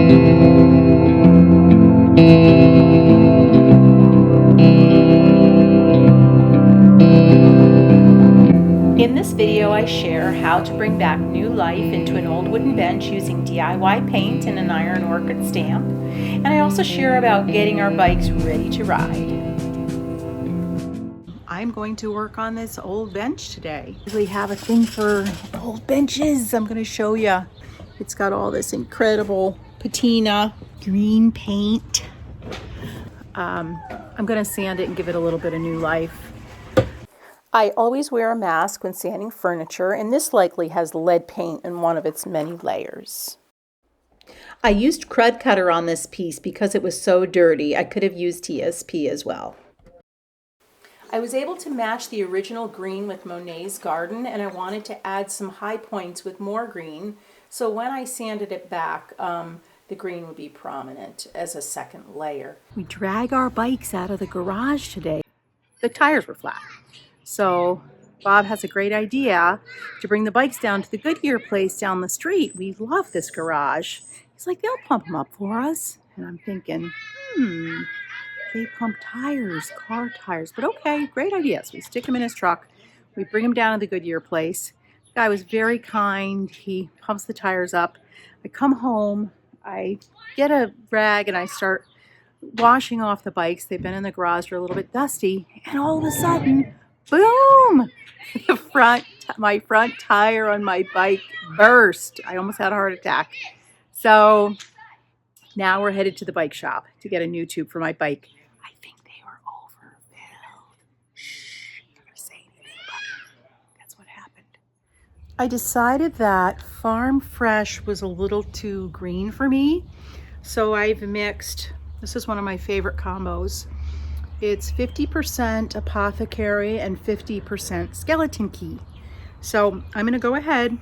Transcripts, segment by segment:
In this video, I share how to bring back new life into an old wooden bench using DIY paint and an iron orchid stamp. And I also share about getting our bikes ready to ride. I'm going to work on this old bench today. I usually have a thing for old benches. I'm going to show you. It's got all this incredible patina green paint. I'm going to sand it and give it a little bit of new life. I always wear a mask when sanding furniture, and this likely has lead paint in one of its many layers. I used crud cutter on this piece because it was so dirty. I could have used TSP as well. I was able to match the original green with Monet's Garden, and I wanted to add some high points with more green, so when I sanded it back, the green would be prominent as a second layer. We drag our bikes out of the garage today. The tires were flat. So Bob has a great idea to bring the bikes down to the Goodyear place down the street. We love this garage. He's like, they'll pump them up for us. And I'm thinking, they pump tires, car tires. But okay, great idea. So we stick him in his truck. We bring him down to the Goodyear place. The guy was very kind. He pumps the tires up. I come home. I get a rag and I start washing off the bikes. They've been in the garage. They're a little bit dusty. And all of a sudden, boom! My front tire on my bike burst. I almost had a heart attack. So now we're headed to the bike shop to get a new tube for my bike. I think they were overfilled. Shh, never say anything, but that's what happened. I decided that Farm Fresh was a little too green for me. So I've mixed, this is one of my favorite combos. It's 50% Apothecary and 50% Skeleton Key. So I'm going to go ahead.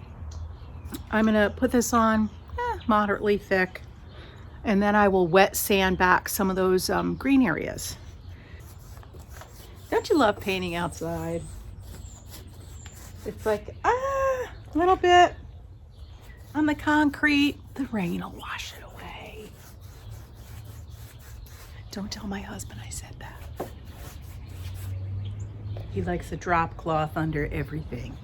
I'm going to put this on moderately thick. And then I will wet sand back some of those green areas. Don't you love painting outside? It's like, a little bit on the concrete. The rain will wash it away. Don't tell my husband I said that. He likes a drop cloth under everything.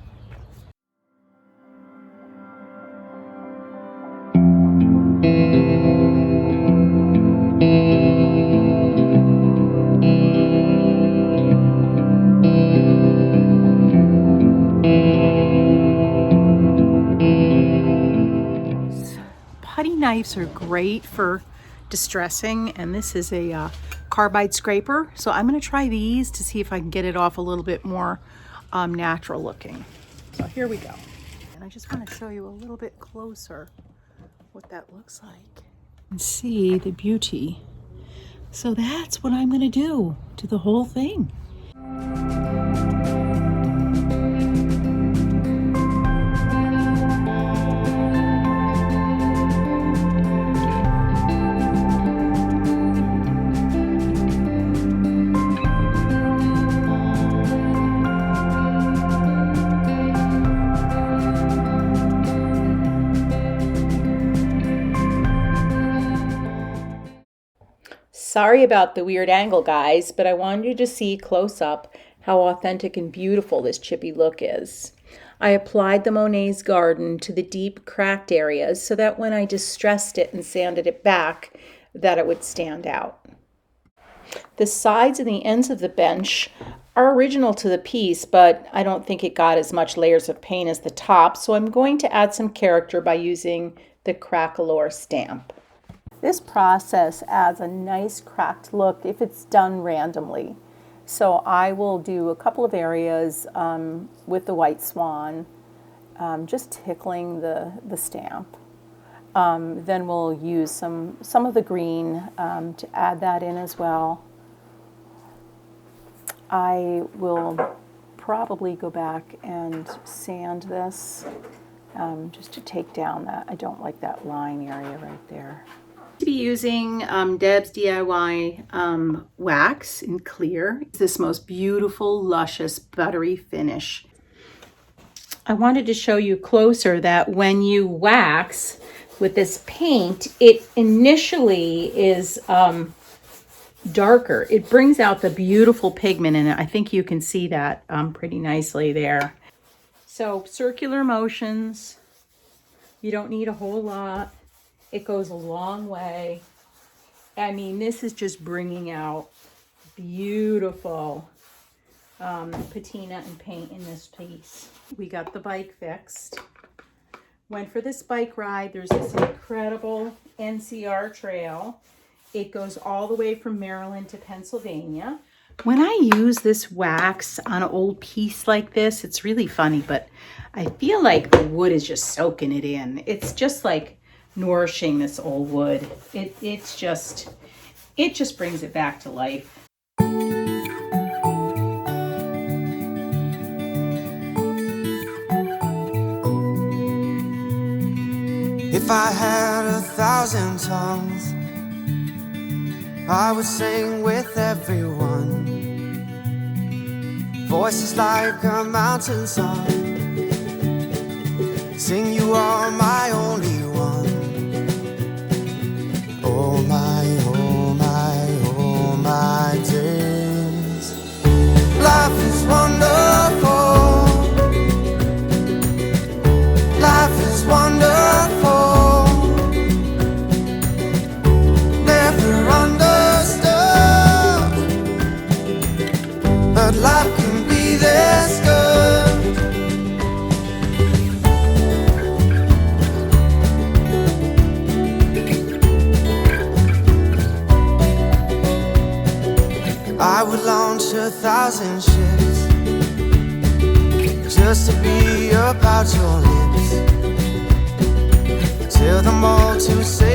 Putty knives are great for distressing, and this is a carbide scraper, so I'm going to try these to see if I can get it off a little bit more natural looking. So here we go, and I just want to show you a little bit closer what that looks like and see the beauty. So that's what I'm going to do to the whole thing. Sorry about the weird angle, guys, but I wanted you to see close up how authentic and beautiful this chippy look is. I applied the Monet's Garden to the deep cracked areas so that when I distressed it and sanded it back, that it would stand out. The sides and the ends of the bench are original to the piece, but I don't think it got as much layers of paint as the top, so I'm going to add some character by using the Crackalore stamp. This process adds a nice cracked look if it's done randomly. So I will do a couple of areas with the white swan, just tickling the stamp. Then we'll use some of the green to add that in as well. I will probably go back and sand this just to take down that. I don't like that line area right there. To be using Deb's DIY wax in clear. It's this most beautiful, luscious, buttery finish. I wanted to show you closer that when you wax, with this paint, it initially is darker. It brings out the beautiful pigment in it. I think you can see that pretty nicely there. So circular motions, you don't need a whole lot. It goes a long way. I mean, this is just bringing out beautiful patina and paint in this piece. We got the bike fixed. Went for this bike ride. There's this incredible NCR trail. It goes all the way from Maryland to Pennsylvania. When I use this wax on an old piece like this, it's really funny, but I feel like the wood is just soaking it in. It's just like nourishing this old wood. It just brings it back to life. If I had 1,000 tongues, I would sing with everyone. Voices like a mountain song. Sing, you are my only one. Oh my, oh my, oh my days. Life is wonderful. Life is wonderful. Never understood, but life can be this good. I would launch 1,000 ships just to be about your lips. Tell them all to say